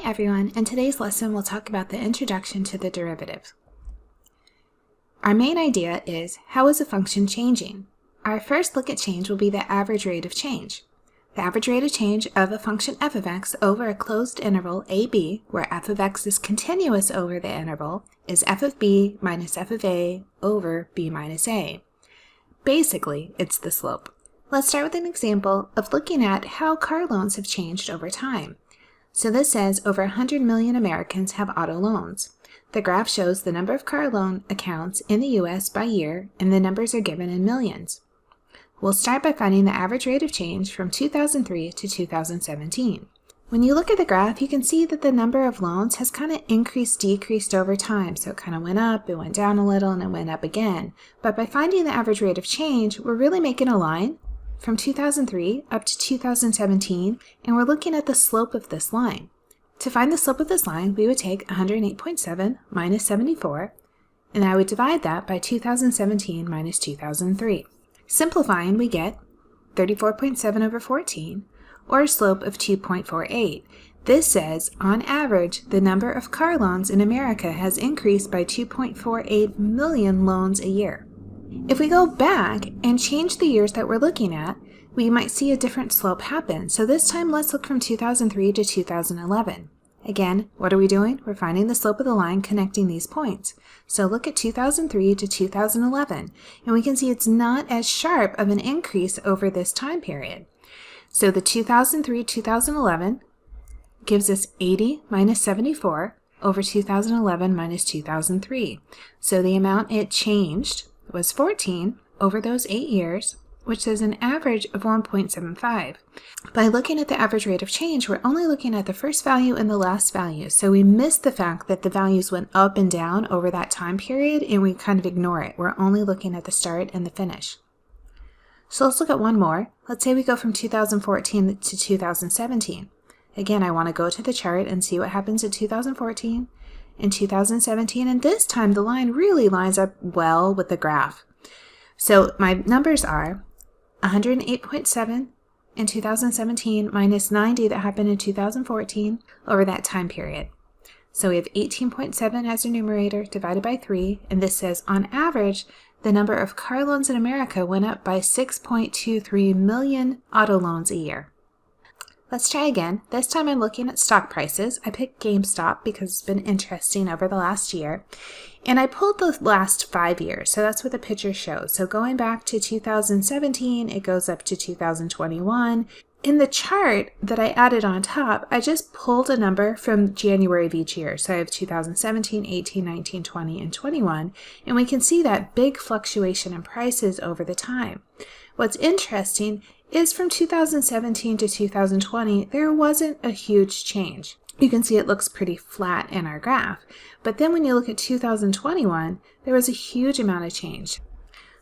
Hi everyone, in today's lesson we'll talk about the introduction to the derivative. Our main idea is, how is a function changing? Our first look at change will be the average rate of change. The average rate of change of a function f of x over a closed interval ab, where f of x is continuous over the interval, is f of b minus f of a over b minus a. Basically, it's the slope. Let's start with an example of looking at how car loans have changed over time. So this says over 100 million Americans have auto loans. The graph shows the number of car loan accounts in the U.S. by year, and the numbers are given in millions. We'll start by finding the average rate of change from 2003 to 2017. When you look at the graph, you can see that the number of loans has kind of decreased over time. So it kind of went up, it went down a little, and it went up again. But by finding the average rate of change, we're really making a line from 2003 up to 2017, and we're looking at the slope of this line. To find the slope of this line, we would take 108.7 minus 74, and I would divide that by 2017 minus 2003. Simplifying, we get 34.7 over 14, or a slope of 2.48. This says, on average, the number of car loans in America has increased by 2.48 million loans a year. If we go back and change the years that we're looking at, we might see a different slope happen. So this time let's look from 2003 to 2011. Again, what are we doing? We're finding the slope of the line connecting these points. So look at 2003 to 2011, and we can see it's not as sharp of an increase over this time period. So the 2003-2011 gives us 80 minus 74 over 2011 minus 2003. So the amount it changed was 14 over those 8 years, which is an average of 1.75. By looking at the average rate of change, we're only looking at the first value and the last value, so we miss the fact that the values went up and down over that time period, and we kind of ignore it. We're only looking at the start and the finish. So let's look at one more. Let's say we go from 2014 to 2017. Again, I want to go to the chart and see what happens in 2014 and 2017, and this time the line really lines up well with the graph. So my numbers are 108.7 in 2017 minus 90 that happened in 2014 over that time period. So we have 18.7 as a numerator divided by 3, and this says on average the number of car loans in America went up by 6.23 million auto loans a year. Let's try again. This time I'm looking at stock prices. I picked GameStop because it's been interesting over the last year. And I pulled the last 5 years, so that's what the picture shows. So going back to 2017, it goes up to 2021. In the chart that I added on top, I just pulled a number from January of each year. So I have 2017, 18, 19, 20, and 21. And we can see that big fluctuation in prices over the time. What's interesting is from 2017 to 2020, there wasn't a huge change. You can see it looks pretty flat in our graph. But then when you look at 2021, there was a huge amount of change.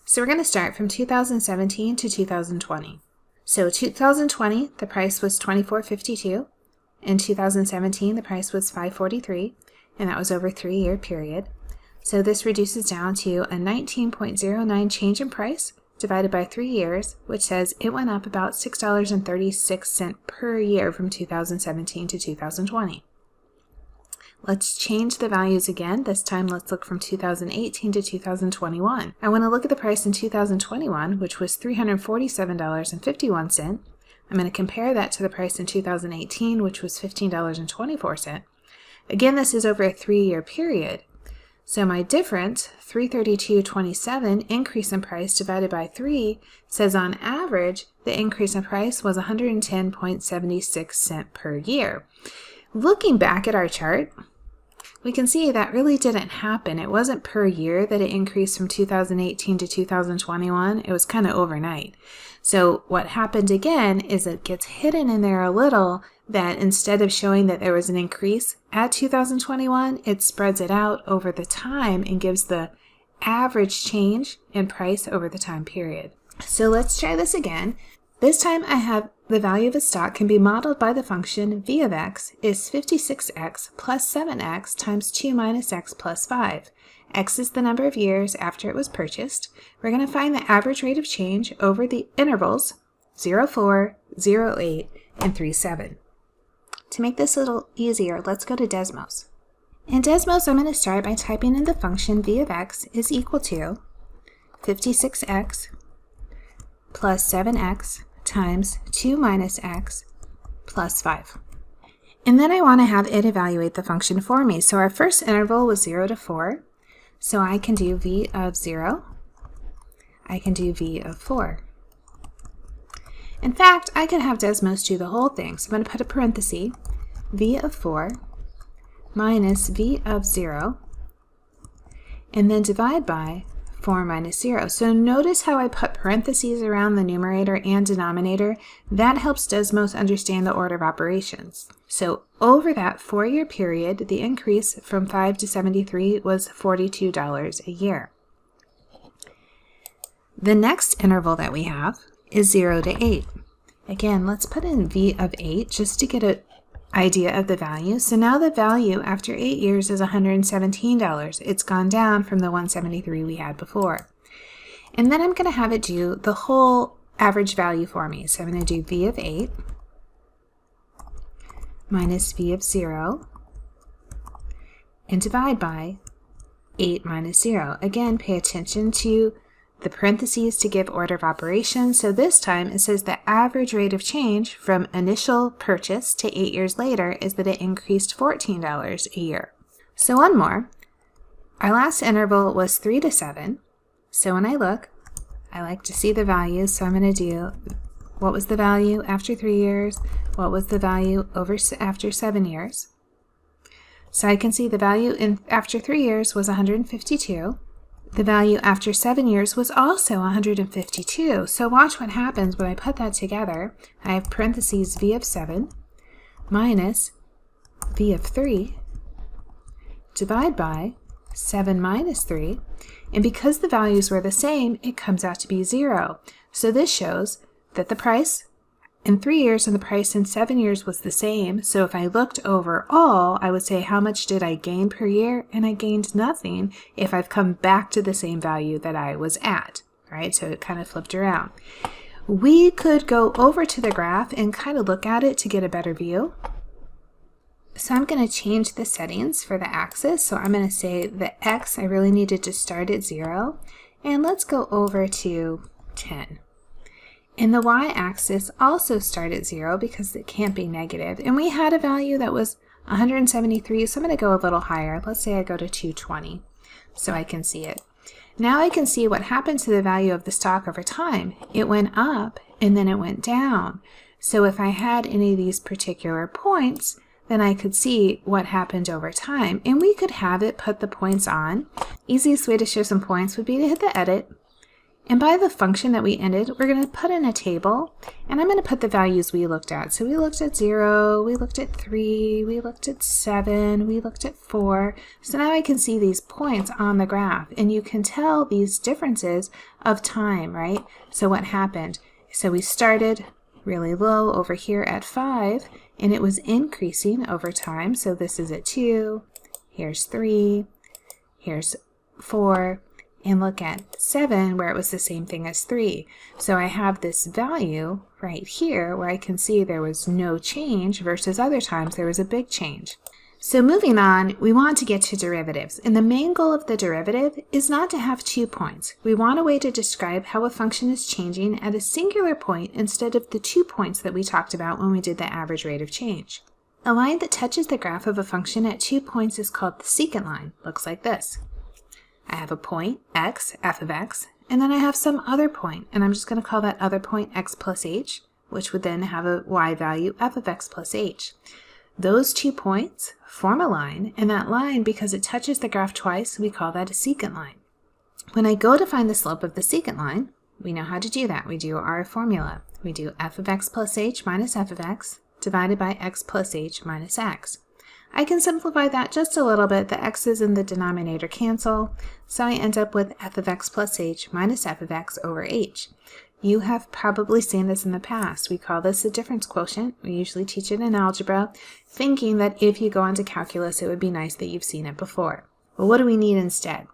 So we're going to start from 2017 to 2020. So 2020, the price was $24.52. In 2017, the price was $5.43, and that was over a 3-year period. So this reduces down to a 19.09 change in price divided by 3 years, which says it went up about $6.36 per year from 2017 to 2020. Let's change the values again. This time let's look from 2018 to 2021. I want to look at the price in 2021, which was $347.51. I'm going to compare that to the price in 2018, which was $15.24. Again, this is over a 3-year period. So my difference, $332.27 increase in price divided by 3, says on average the increase in price was 110.76 cents per year. Looking back at our chart, we can see that really didn't happen. It wasn't per year that it increased from 2018 to 2021. It was kind of overnight. So what happened again is it gets hidden in there a little, that instead of showing that there was an increase at 2021, it spreads it out over the time and gives the average change in price over the time period. So let's try this again. This time I have the value of a stock can be modeled by the function v of x is 56x plus 7x times 2 minus x plus 5. X is the number of years after it was purchased. We're going to find the average rate of change over the intervals 0, 4, 0, 8, and 3, 7. To make this a little easier, let's go to Desmos. In Desmos, I'm going to start by typing in the function v of x is equal to 56x plus 7x times 2 minus x plus 5. And then I want to have it evaluate the function for me. So our first interval was 0 to 4. So I can do v of 0. I can do v of 4. In fact, I could have Desmos do the whole thing. So I'm going to put a parenthesis, v of 4 minus v of 0, and then divide by 4 minus 0. So notice how I put parentheses around the numerator and denominator. That helps Desmos understand the order of operations. So over that 4-year period, the increase from 5 to 73 was $42 a year. The next interval that we have is 0 to 8. Again, let's put in v of 8 just to get an idea of the value. So now the value after 8 years is $117. It's gone down from the $173 we had before. And then I'm going to have it do the whole average value for me. So I'm going to do v of 8 minus v of 0 and divide by 8 minus 0. Again, pay attention to the parentheses to give order of operations. So this time it says the average rate of change from initial purchase to 8 years later is that it increased $14 a year. So one more. Our last interval was 3 to 7. So when I look, I like to see the values. So I'm going to do what was the value after 3 years, what was the value after 7 years. So I can see the value after 3 years was 152. The value after 7 years was also 152. So watch what happens when I put that together. I have parentheses v of 7 minus v of 3 divide by 7 minus 3. And because the values were the same, it comes out to be 0. So this shows that the price in 3 years and the price in 7 years was the same. So if I looked overall, I would say how much did I gain per year? And I gained nothing if I've come back to the same value that I was at, right? So it kind of flipped around. We could go over to the graph and kind of look at it to get a better view. So I'm going to change the settings for the axis. So I'm going to say the x, I really needed to start at 0. And let's go over to 10. And the y-axis also start at 0 because it can't be negative. And we had a value that was 173, so I'm going to go a little higher. Let's say I go to 220 so I can see it. Now I can see what happened to the value of the stock over time. It went up and then it went down. So if I had any of these particular points, then I could see what happened over time. And we could have it put the points on. Easiest way to show some points would be to hit the edit. And by the function that we ended, we're going to put in a table, and I'm going to put the values we looked at. So we looked at 0, we looked at 3, we looked at 7, we looked at 4. So now I can see these points on the graph, and you can tell these differences of time, right? So what happened? So we started really low over here at 5, and it was increasing over time. So this is at 2, here's 3, here's 4, and look at 7 where it was the same thing as 3. So I have this value right here where I can see there was no change versus other times there was a big change. So moving on, we want to get to derivatives. And the main goal of the derivative is not to have 2 points. We want a way to describe how a function is changing at a singular point instead of the 2 points that we talked about when we did the average rate of change. A line that touches the graph of a function at 2 points is called the secant line. Looks like this. I have a point, x, f of x, and then I have some other point, and I'm just going to call that other point x plus h, which would then have a y value, f of x plus h. Those 2 points form a line, and that line, because it touches the graph twice, we call that a secant line. When I go to find the slope of the secant line, we know how to do that. We do our formula. We do f of x plus h minus f of x divided by x plus h minus x. I can simplify that just a little bit. The x's in the denominator cancel, so I end up with f of x plus h minus f of x over h. You have probably seen this in the past. We call this a difference quotient. We usually teach it in algebra, thinking that if you go on to calculus, it would be nice that you've seen it before. Well, what do we need instead?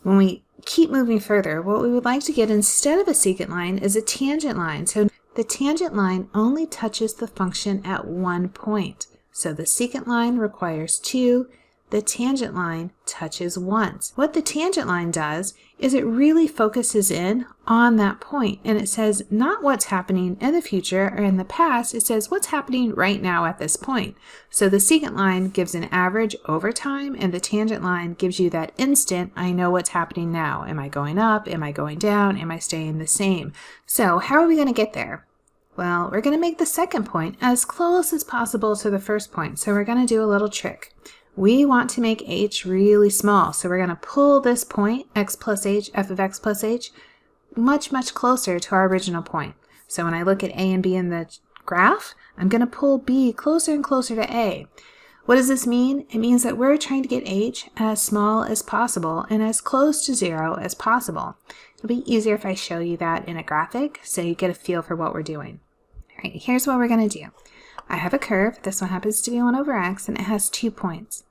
When we keep moving further, what we would like to get instead of a secant line is a tangent line. So the tangent line only touches the function at one point. So the secant line requires 2. The tangent line touches once. What the tangent line does is it really focuses in on that point, and it says not what's happening in the future or in the past, it says what's happening right now at this point. So the secant line gives an average over time, and the tangent line gives you that instant, I know what's happening now. Am I going up? Am I going down? Am I staying the same? So how are we going to get there? Well, we're going to make the second point as close as possible to the first point. So we're going to do a little trick. We want to make h really small, so we're going to pull this point, x plus h, f of x plus h, much, much closer to our original point. So when I look at a and b in the graph, I'm going to pull b closer and closer to a. What does this mean? It means that we're trying to get h as small as possible and as close to 0 as possible. It'll be easier if I show you that in a graphic so you get a feel for what we're doing. All right, here's what we're going to do. I have a curve, this one happens to be 1 over x, and it has 2 points.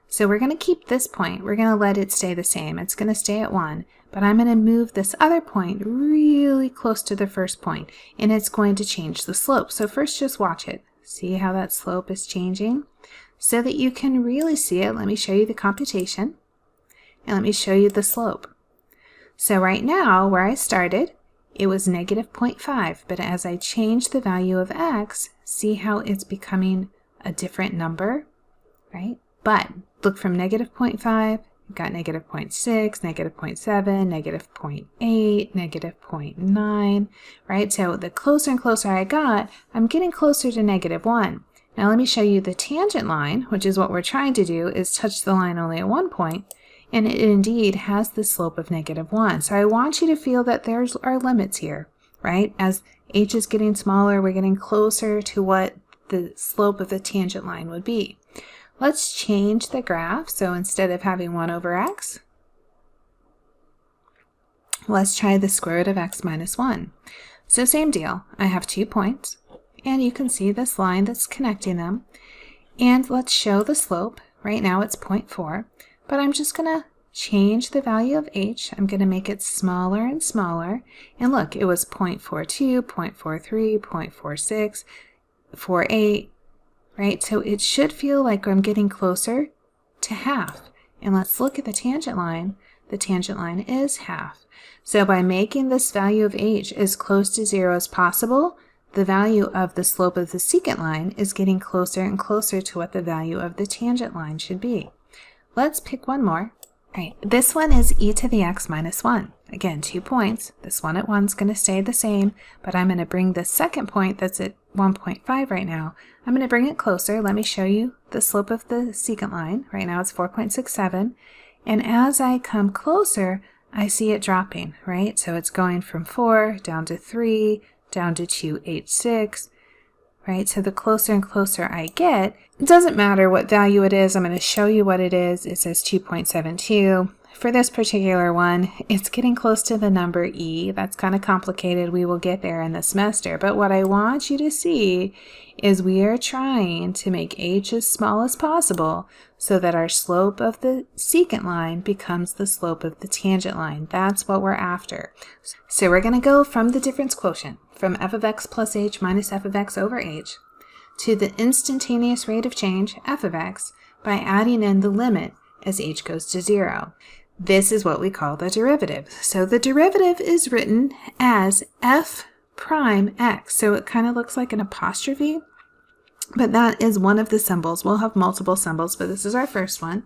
So we're going to keep this point, we're going to let it stay the same, it's going to stay at 1, but I'm going to move this other point really close to the first point, and it's going to change the slope. So first just watch it, see how that slope is changing? So that you can really see it, let me show you the computation, and let me show you the slope. So right now, where I started, it was negative 0.5, but as I change the value of x, see how it's becoming a different number, right? But look from negative 0.5, you've got negative 0.6, negative 0.7, negative 0.8, negative 0.9, right? So the closer and closer I got, I'm getting closer to negative 1. Now let me show you the tangent line, which is what we're trying to do, is touch the line only at 1 point. And it indeed has the slope of negative 1. So I want you to feel that there's our limits here, right? As h is getting smaller, we're getting closer to what the slope of the tangent line would be. Let's change the graph. So instead of having 1 over x, let's try the square root of x minus 1. So same deal. I have 2 points, and you can see this line that's connecting them. And let's show the slope. Right now it's 0.4. But I'm just going to change the value of h. I'm going to make it smaller and smaller. And look, it was 0.42, 0.43, 0.46, 0.48, right? So it should feel like I'm getting closer to half. And let's look at the tangent line. The tangent line is half. So by making this value of h as close to 0 as possible, the value of the slope of the secant line is getting closer and closer to what the value of the tangent line should be. Let's pick one more. All right, this one is e to the x minus 1. Again, 2 points. This one at 1 is going to stay the same, but I'm going to bring the second point that's at 1.5 right now. I'm going to bring it closer. Let me show you the slope of the secant line. Right now it's 4.67. And as I come closer, I see it dropping, right? So it's going from 4 down to 3, down to 2.86. Right? So the closer and closer I get, it doesn't matter what value it is. I'm going to show you what it is. It says 2.72. For this particular one, it's getting close to the number e. That's kind of complicated. We will get there in the semester. But what I want you to see is we are trying to make h as small as possible so that our slope of the secant line becomes the slope of the tangent line. That's what we're after. So we're going to go from the difference quotient, from f of x plus h minus f of x over h, to the instantaneous rate of change, f of x, by adding in the limit as h goes to 0. This is what we call the derivative. So the derivative is written as f prime x. So it kind of looks like an apostrophe, but that is one of the symbols. We'll have multiple symbols, but this is our first one.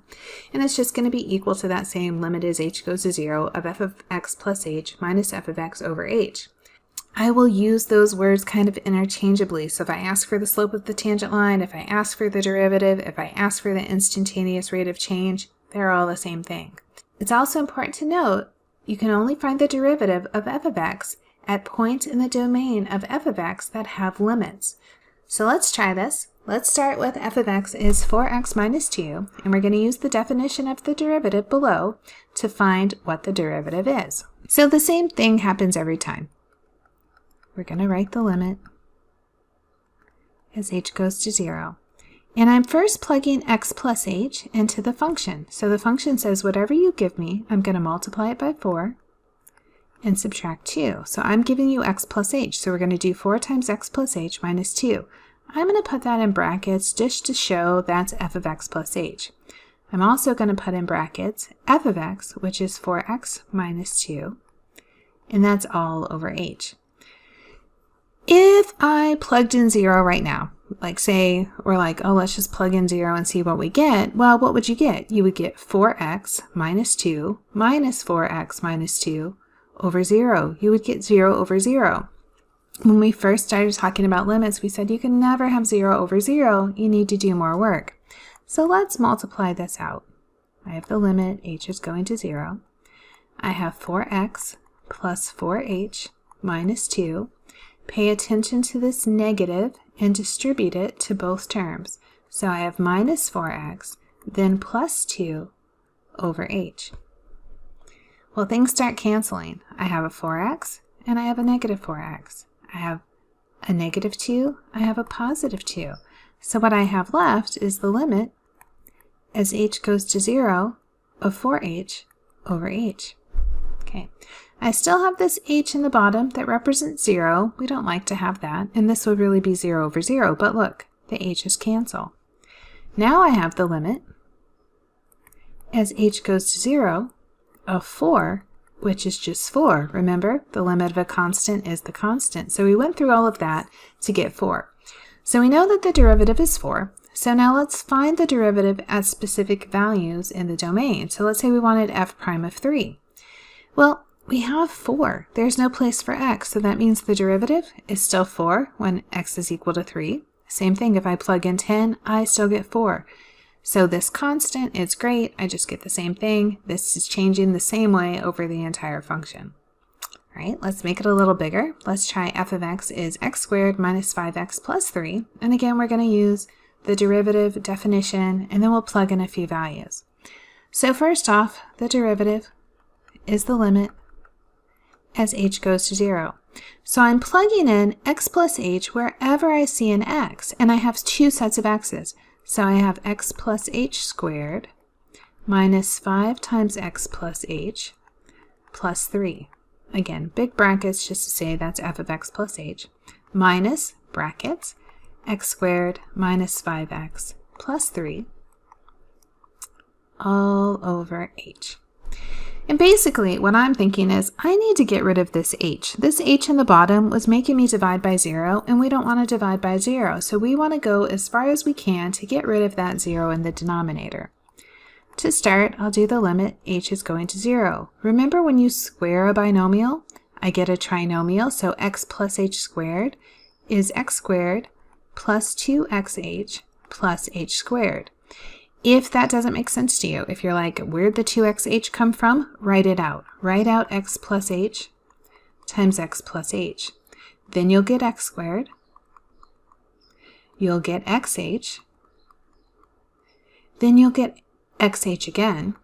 And it's just going to be equal to that same limit as h goes to 0 of f of x plus h minus f of x over h. I will use those words kind of interchangeably. So if I ask for the slope of the tangent line, if I ask for the derivative, if I ask for the instantaneous rate of change, they're all the same thing. It's also important to note you can only find the derivative of f of x at points in the domain of f of x that have limits. So let's try this. Let's start with f of x is 4x minus 2, and we're going to use the definition of the derivative below to find what the derivative is. So the same thing happens every time. We're going to write the limit as h goes to 0. And I'm first plugging x plus h into the function. So the function says whatever you give me, I'm going to multiply it by 4 and subtract 2. So I'm giving you x plus h. So we're going to do 4 times x plus h minus 2. I'm going to put that in brackets just to show that's f of x plus h. I'm also going to put in brackets f of x, which is 4x minus 2, and that's all over h. If I plugged in 0 right now, like say we're like, oh, let's just plug in 0 and see what we get, well, what would you get? You would get 4x minus 2 minus 4x minus 2 over 0. You would get 0 over 0. When we first started talking about limits, we said you can never have 0 over 0. You need to do more work. So let's multiply this out. I have the limit, h is going to 0. I have 4x plus 4h minus 2. Pay attention to this negative and distribute it to both terms. So I have minus 4x, then plus 2 over h. Well, things start canceling. I have a 4x and I have a negative 4x. I have a negative 2, I have a positive 2. So what I have left is the limit as h goes to 0 of 4h over h. Okay, I still have this h in the bottom that represents 0. We don't like to have that, and this would really be 0 over 0, but look, the h's cancel. Now I have the limit as h goes to 0 of 4, which is just 4. Remember, the limit of a constant is the constant. So we went through all of that to get 4. So we know that the derivative is 4. So now let's find the derivative at specific values in the domain. So let's say we wanted f prime of 3. Well, we have 4. There's no place for x, so that means the derivative is still 4 when x is equal to 3. Same thing, if I plug in 10, I still get 4. So this constant, it's great, I just get the same thing. This is changing the same way over the entire function. All right, let's make it a little bigger. Let's try f of x is x squared minus 5x plus 3. And again, we're going to use the derivative definition, and then we'll plug in a few values. So first off, the derivative is the limit as h goes to 0. So I'm plugging in x plus h wherever I see an x, and I have two sets of x's. So I have x plus h squared minus 5 times x plus h plus 3. Again, big brackets just to say that's f of x plus h, minus brackets x squared minus 5x plus 3 all over h. And basically what I'm thinking is I need to get rid of this h. This h in the bottom was making me divide by 0, and we don't want to divide by 0. So we want to go as far as we can to get rid of that 0 in the denominator. To start, I'll do the limit h is going to 0. Remember when you square a binomial, I get a trinomial, so x plus h squared is x squared plus 2xh plus h squared. If that doesn't make sense to you, if you're like, where'd the 2xh come from? Write it out. Write out x plus h times x plus h. Then you'll get x squared. You'll get xh. Then you'll get xh again.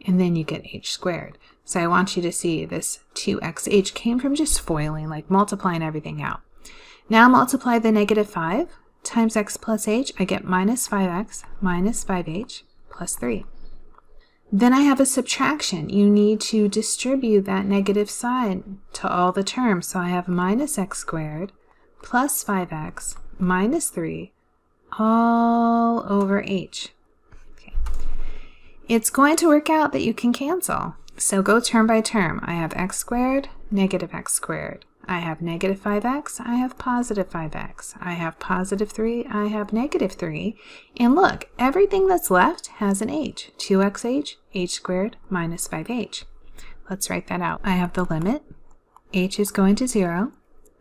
And then you get h squared. So I want you to see this 2xh came from just foiling, like multiplying everything out. Now multiply the negative 5 times x plus h, I get minus 5x minus 5h plus 3. Then I have a subtraction. You need to distribute that negative sign to all the terms. So I have minus x squared plus 5x minus 3 all over h. Okay. It's going to work out that you can cancel. So go term by term. I have x squared, negative x squared. I have negative 5x, I have positive 5x. I have positive 3, I have negative 3. And look, everything that's left has an h. 2xh, h squared minus 5h. Let's write that out. I have the limit. H is going to 0.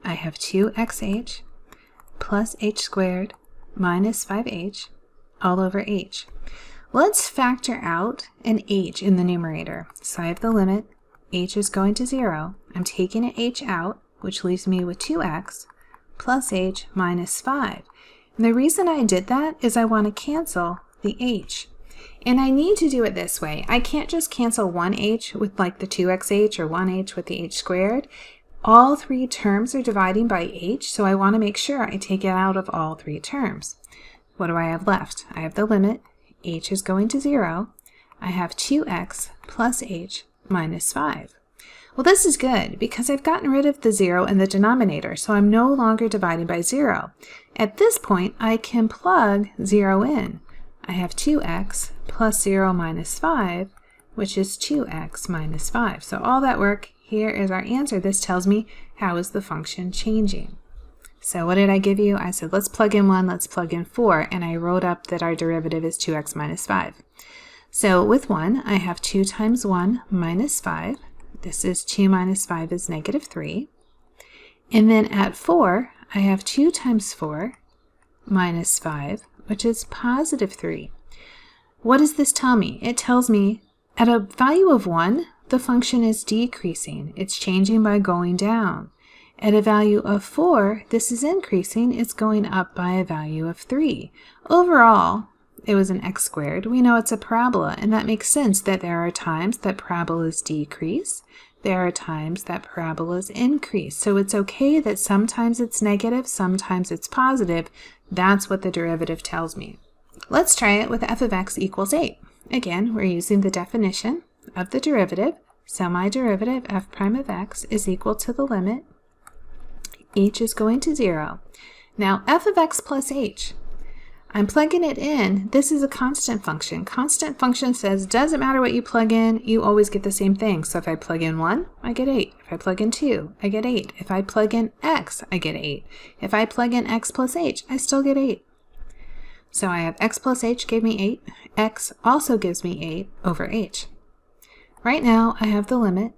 I have 2xh plus h squared minus 5h all over h. Let's factor out an h in the numerator. So I have the limit. H is going to 0. I'm taking an h out, which leaves me with 2x plus h minus 5. And the reason I did that is I want to cancel the h. And I need to do it this way. I can't just cancel one h with like the 2xh or one h with the h squared. All three terms are dividing by h, so I want to make sure I take it out of all three terms. What do I have left? I have the limit. H is going to 0. I have 2x plus h minus 5. Well, this is good because I've gotten rid of the 0 in the denominator, so I'm no longer dividing by 0. At this point, I can plug 0 in. I have 2x plus 0 minus 5, which is 2x minus 5. So all that work, here is our answer. This tells me how is the function changing. So what did I give you? I said, let's plug in 1, let's plug in 4, and I wrote up that our derivative is 2x minus 5. So with 1, I have 2 times 1 minus 5. This is 2 minus 5 is negative 3. And then at 4, I have 2 times 4 minus 5, which is positive 3. What does this tell me? It tells me at a value of 1, the function is decreasing. It's changing by going down. At a value of 4, this is increasing. It's going up by a value of 3. Overall, it was an x squared. We know it's a parabola, and that makes sense that there are times that parabolas decrease. There are times that parabolas increase. So it's okay that sometimes it's negative, sometimes it's positive. That's what the derivative tells me. Let's try it with f of x equals 8. Again, we're using the definition of the derivative. So my derivative, f prime of x, is equal to the limit. H is going to 0. Now f of x plus h. I'm plugging it in. This is a constant function. Constant function says doesn't matter what you plug in, you always get the same thing. So if I plug in 1, I get 8. If I plug in 2, I get 8. If I plug in x, I get 8. If I plug in x plus h, I still get 8. So I have x plus h gave me 8. X also gives me 8 over h. Right now I have the limit.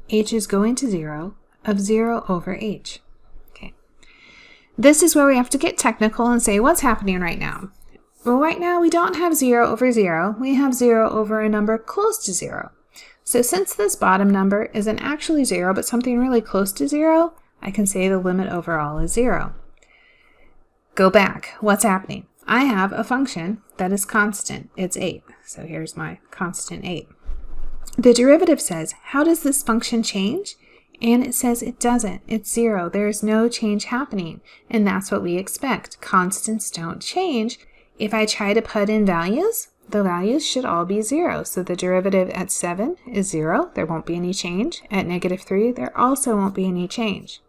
H is going to 0 of 0 over h. This is where we have to get technical and say what's happening right now. Well, right now we don't have 0 over 0. We have 0 over a number close to 0. So since this bottom number isn't actually 0, but something really close to 0, I can say the limit overall is 0. Go back. What's happening? I have a function that is constant. It's 8. So here's my constant 8. The derivative says, how does this function change? And it says it doesn't. It's 0. There's no change happening. And that's what we expect. Constants don't change. If I try to put in values, the values should all be 0. So the derivative at 7 is 0. There won't be any change. At negative 3, there also won't be any change.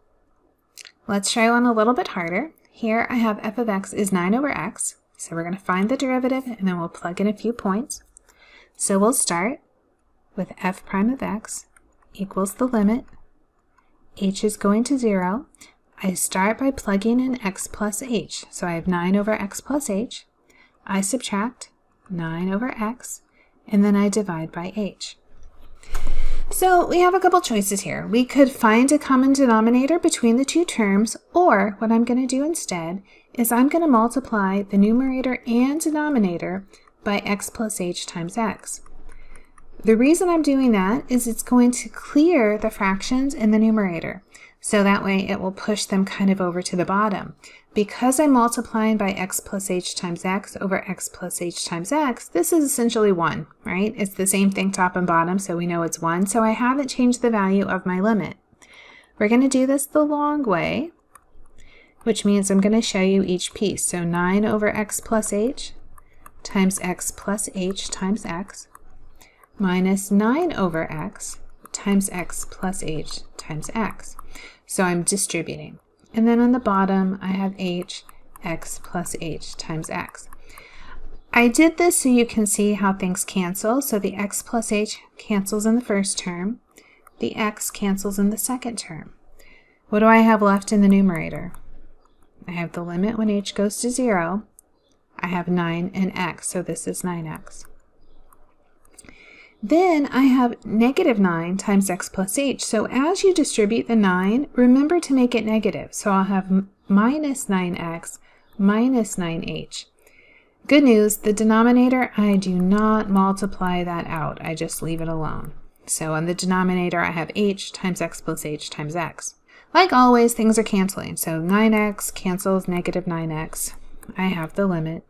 Let's try one a little bit harder. Here I have f of x is 9 over x. So we're going to find the derivative, and then we'll plug in a few points. So we'll start with f prime of x equals the limit. H is going to 0. I start by plugging in x plus h. So I have 9 over x plus h. I subtract 9 over x, and then I divide by h. So we have a couple choices here. We could find a common denominator between the two terms, or what I'm going to do instead is I'm going to multiply the numerator and denominator by x plus h times x. The reason I'm doing that is it's going to clear the fractions in the numerator. So that way it will push them kind of over to the bottom. Because I'm multiplying by x plus h times x over x plus h times x, this is essentially 1, right? It's the same thing top and bottom, so we know it's 1. So I haven't changed the value of my limit. We're going to do this the long way, which means I'm going to show you each piece. So 9 over x plus h times x plus h times x minus 9 over x times x plus h times x. So I'm distributing. And then on the bottom, I have h, x plus h times x. I did this so you can see how things cancel. So the x plus h cancels in the first term. The x cancels in the second term. What do I have left in the numerator? I have the limit when h goes to 0. I have 9 and x, so this is 9x. Then I have negative 9 times x plus h. So as you distribute the 9, remember to make it negative. So I'll have minus 9x minus 9h. Good news, the denominator, I do not multiply that out. I just leave it alone. So on the denominator, I have h times x plus h times x. Like always, things are canceling. So 9x cancels negative 9x. I have the limit.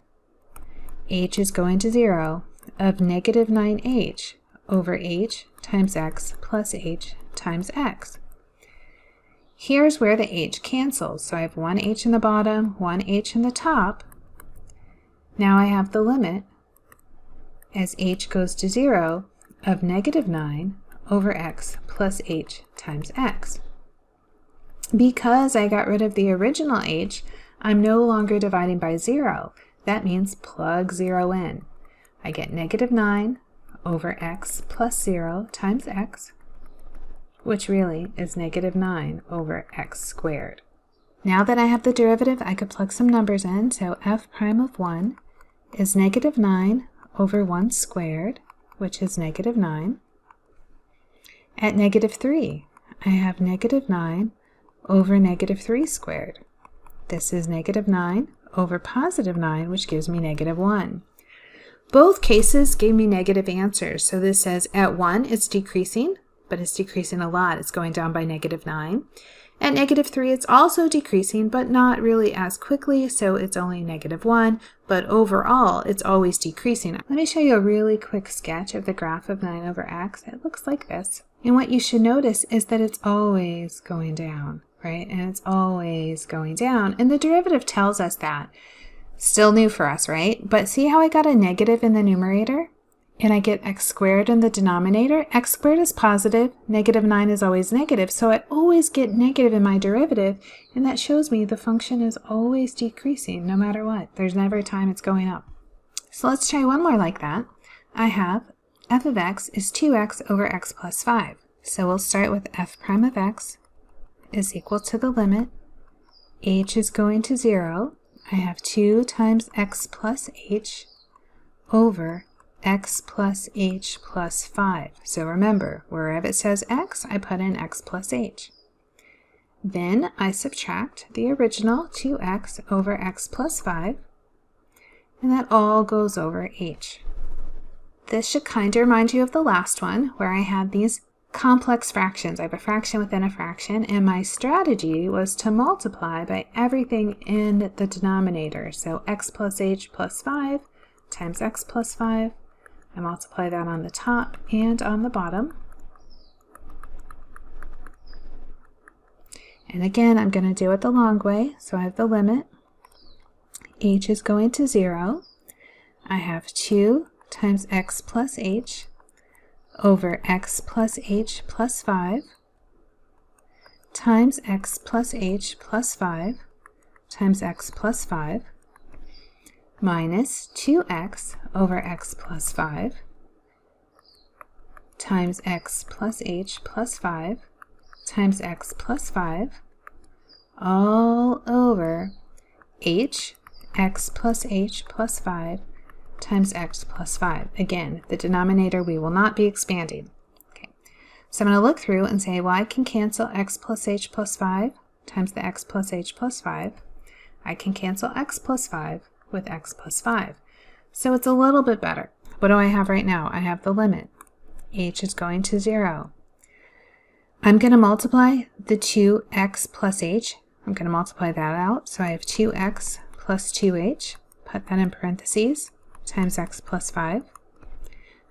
H is going to 0 of negative 9h over h times x plus h times x. Here's where the h cancels. So I have one h in the bottom, one h in the top. Now I have the limit as h goes to 0 of negative 9 over x plus h times x. Because I got rid of the original h, I'm no longer dividing by 0. That means plug 0 in. I get negative 9 over x plus 0 times x, which really is negative 9 over x squared. Now that I have the derivative, I could plug some numbers in. So f prime of 1 is negative 9 over 1 squared, which is negative 9. At negative 3, I have negative 9 over negative 3 squared. This is negative 9 over positive 9, which gives me negative 1. Both cases gave me negative answers. So this says at 1, it's decreasing, but it's decreasing a lot. It's going down by negative 9. At negative 3, it's also decreasing, but not really as quickly, so it's only negative 1. But overall, it's always decreasing. Let me show you a really quick sketch of the graph of 9 over x. It looks like this. And what you should notice is that it's always going down, right? And it's always going down. And the derivative tells us that. Still new for us, right? But see how I got a negative in the numerator? And I get x squared in the denominator? X squared is positive, negative 9 is always negative, so I always get negative in my derivative, and that shows me the function is always decreasing no matter what. There's never a time it's going up. So let's try one more like that. I have f of x is 2x over x plus 5. So we'll start with f prime of x is equal to the limit. H is going to 0. I have 2 times x plus h over x plus h plus 5. So remember, wherever it says x, I put in x plus h. Then I subtract the original 2x over x plus 5, and that all goes over h. This should kind of remind you of the last one, where I had these complex fractions. I have a fraction within a fraction, and my strategy was to multiply by everything in the denominator. So x plus h plus 5 times x plus 5. I multiply that on the top and on the bottom. And again, I'm going to do it the long way. So I have the limit. H is going to 0. I have 2 times x plus h over x plus h plus 5 times x plus h plus 5 times x plus 5 minus 2x over x plus 5 times x plus h plus 5 times x plus 5 all over h x plus h plus 5 times x plus 5. Again, the denominator we will not be expanding. Okay. So I'm going to look through and say, well, I can cancel x plus h plus 5 times the x plus h plus 5. I can cancel x plus 5 with x plus 5. So it's a little bit better. What do I have right now? I have the limit. H is going to 0. I'm going to multiply the 2x plus h. I'm going to multiply that out. So I have 2x plus 2h. Put that in parentheses. Times x plus 5.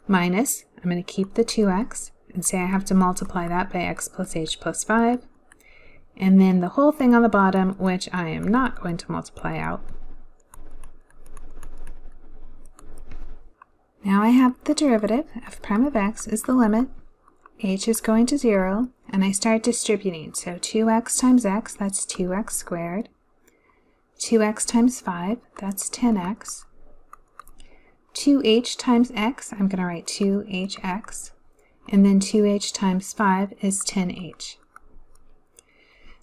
Minus, I'm going to keep the 2x and say I have to multiply that by x plus h plus 5. And then the whole thing on the bottom, which I am not going to multiply out. Now I have the derivative. F prime of x is the limit. H is going to 0, and I start distributing. So 2x times x, that's 2x squared. 2x times 5, that's 10x. 2h times x, I'm going to write 2hx. And then 2h times 5 is 10h.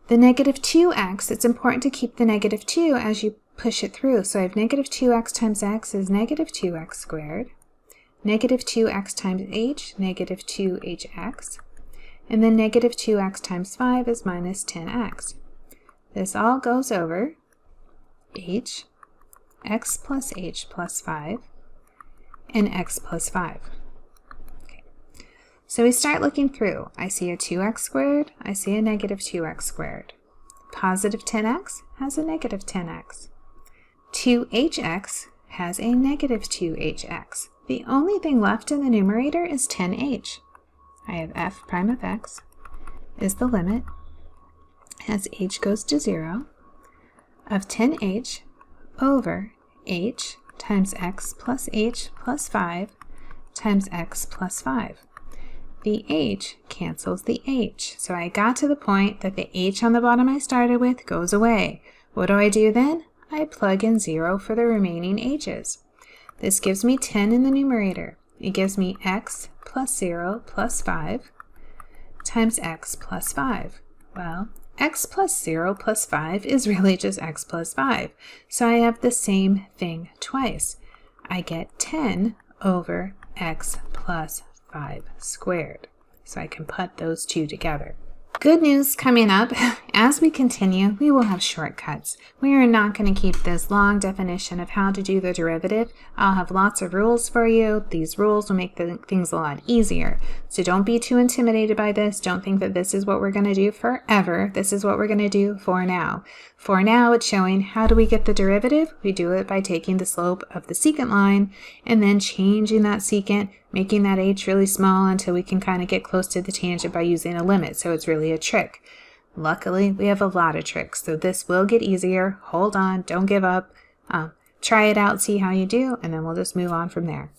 The negative 2x, it's important to keep the negative 2 as you push it through. So I have negative 2x times x is negative 2x squared. Negative 2x times h, negative 2hx. And then negative 2x times 5 is minus 10x. This all goes over h, x plus h plus 5, and x plus 5. Okay. So we start looking through. I see a 2x squared, I see a negative 2x squared. Positive 10x has a negative 10x. 2hx has a negative 2hx. The only thing left in the numerator is 10h. I have f prime of x is the limit, as h goes to 0, of 10h over h times x plus h plus 5 times x plus 5. the h cancels the h. So I got to the point that the h on the bottom I started with goes away. What do I do then? I plug in 0 for the remaining h's. This gives me 10 in the numerator. It gives me x plus 0 plus 5 times x plus 5. Well, x plus 0 plus 5 is really just x plus 5. So I have the same thing twice. I get 10 over x plus 5 squared. So I can put those two together. Good news coming up. As we continue, we will have shortcuts. We are not going to keep this long definition of how to do the derivative. I'll have lots of rules for you. These rules will make things a lot easier. So don't be too intimidated by this. Don't think that this is what we're going to do forever. This is what we're going to do for now. For now, it's showing how do we get the derivative? We do it by taking the slope of the secant line and then changing that secant, making that h really small until we can kind of get close to the tangent by using a limit. So it's really a trick. Luckily, we have a lot of tricks, so this will get easier. Hold on, don't give up. Try it out, see how you do, and then we'll just move on from there.